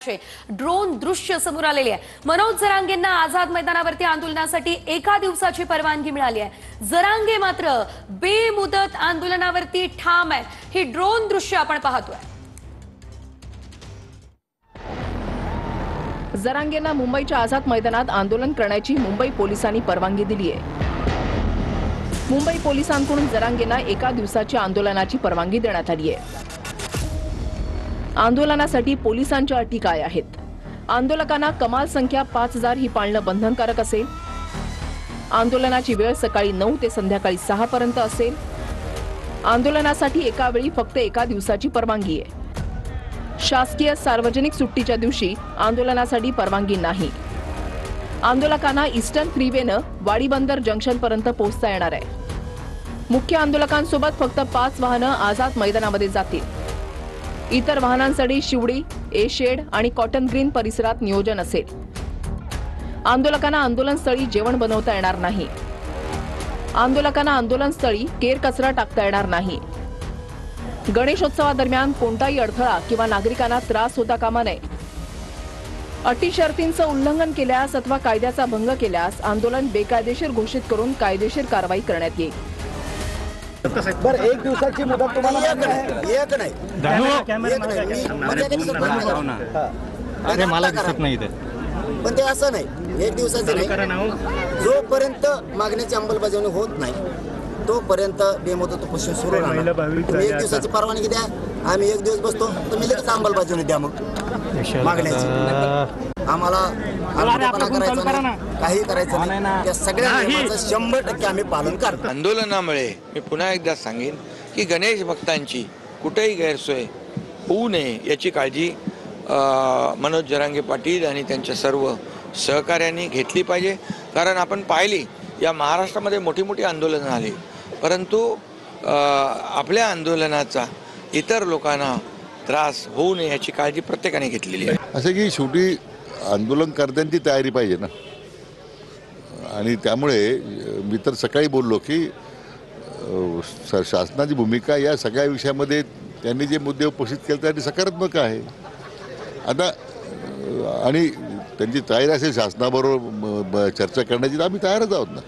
असल्याचे ड्रोन दृश्य समोर आलेले आहे। मनोज जरांगेंना आझाद मैदानावरती आंदोलनासाठी एका दिवसाची परवानगी मिळाली आहे। जरांगे मात्र बेमुदत आंदोलनावरती ठाम आहे। ही ड्रोन दृश्य आपण पाहतोय। जरांगेंना मुंबईच्या आझाद मैदानात आंदोलन करण्याची मुंबई पोलिसांनी परवानगी दिली आहे। मुंबई पोलिसांकडून जरांगेंना एका दिवसाच्या आंदोलनाची परवानगी देण्यात आली आहे। आंदोलनासाठी पोलिसांच्या अटी काय आहेत? आंदोलकांना कमाल संख्या 5000 ही पाळणं बंधनकारक असेल। आंदोलनाची वेळ सकाळी 9 ते संध्याकाळी 6 पर्यंत असेल। आंदोलनासाठी एका वेळी फक्त एका दिवसाची परवानगी आहे। शासकीय सार्वजनिक सुट्टीच्या दिवशी आंदोलनासाठी परवानगी नाही। आंदोलकांना ईस्टर्न फ्रीवेनं वाडीबंदर जंक्शन पर्यंत पोहोचता येणार आहे। मुख्य आंदोलकांसोबत फक्त 5 वाहनं आझाद मैदानामध्ये जातील। इतर वाहनांसाठी शिवडी, ए शेड आणि कॉटन ग्रीन परिसरात नियोजन असेल। आंदोलकांना आंदोलनस्थळी जेवण बनवता येणार नाही। आंदोलकांना आंदोलनस्थळी केर कचरा टाकता येणार नाही। गणेशोत्सवादरम्यान कोणताही अडथळा किंवा नागरिकांना त्रास होता कामा नये। अटी शर्तींचं उल्लंघन केल्यास अथवा कायद्याचा भंग केल्यास आंदोलन बेकायदेशीर घोषित करून कायदेशीर कारवाई करण्यात येईल। बरं, एक दिवसाची मुदत तुम्हाला एक नाही मला दिसत नाही पण ते असं नाही, एक दिवसाचं नाही। जोपर्यंत मागण्याची अंमलबजावणी होत नाही तोपर्यंत बेमुदत उपोषण सुरू राहणार। तुम्ही एक दिवसाची परवानगी द्या, आम्ही एक दिवस बसतो, तुम्ही लगेच अंमलबजावणी द्या। मग मागण्याची आम्हाला करायचं नाही, काही करायचं नाही। त्या सगळ्या नियमाचं 100% आम्ही पालन करतो। आंदोलनामुळे मी पुन्हा एकदा सांगेन की गणेश भक्तांची कुठेही गैरसोय होऊ नये याची काळजी मनोज जरांगे पाटील आणि त्यांच्या सर्व सहकार्यांनी घेतली पाहिजे। कारण आपण पाहिली या महाराष्ट्रामध्ये मोठी मोठी आंदोलनं आली, परंतु आपल्या आंदोलनाचा इतर लोकांना त्रास होऊ नये याची काळजी प्रत्येकाने घेतलेली आहे। असं की शेवटी आंदोलनकर्त्यांची तयारी पाहिजे ना, आणि त्यामुळे मी तर सकाळी बोललो की शासनाची भूमिका या सगळ्या विषयामध्ये त्यांनी जे मुद्दे उपस्थित केले त्यासाठी सकारात्मक आहे। आता आणि त्यांची तयारी असेल शासनाबरोबर चर्चा करण्याची तर आम्ही तयारच आहोत ना।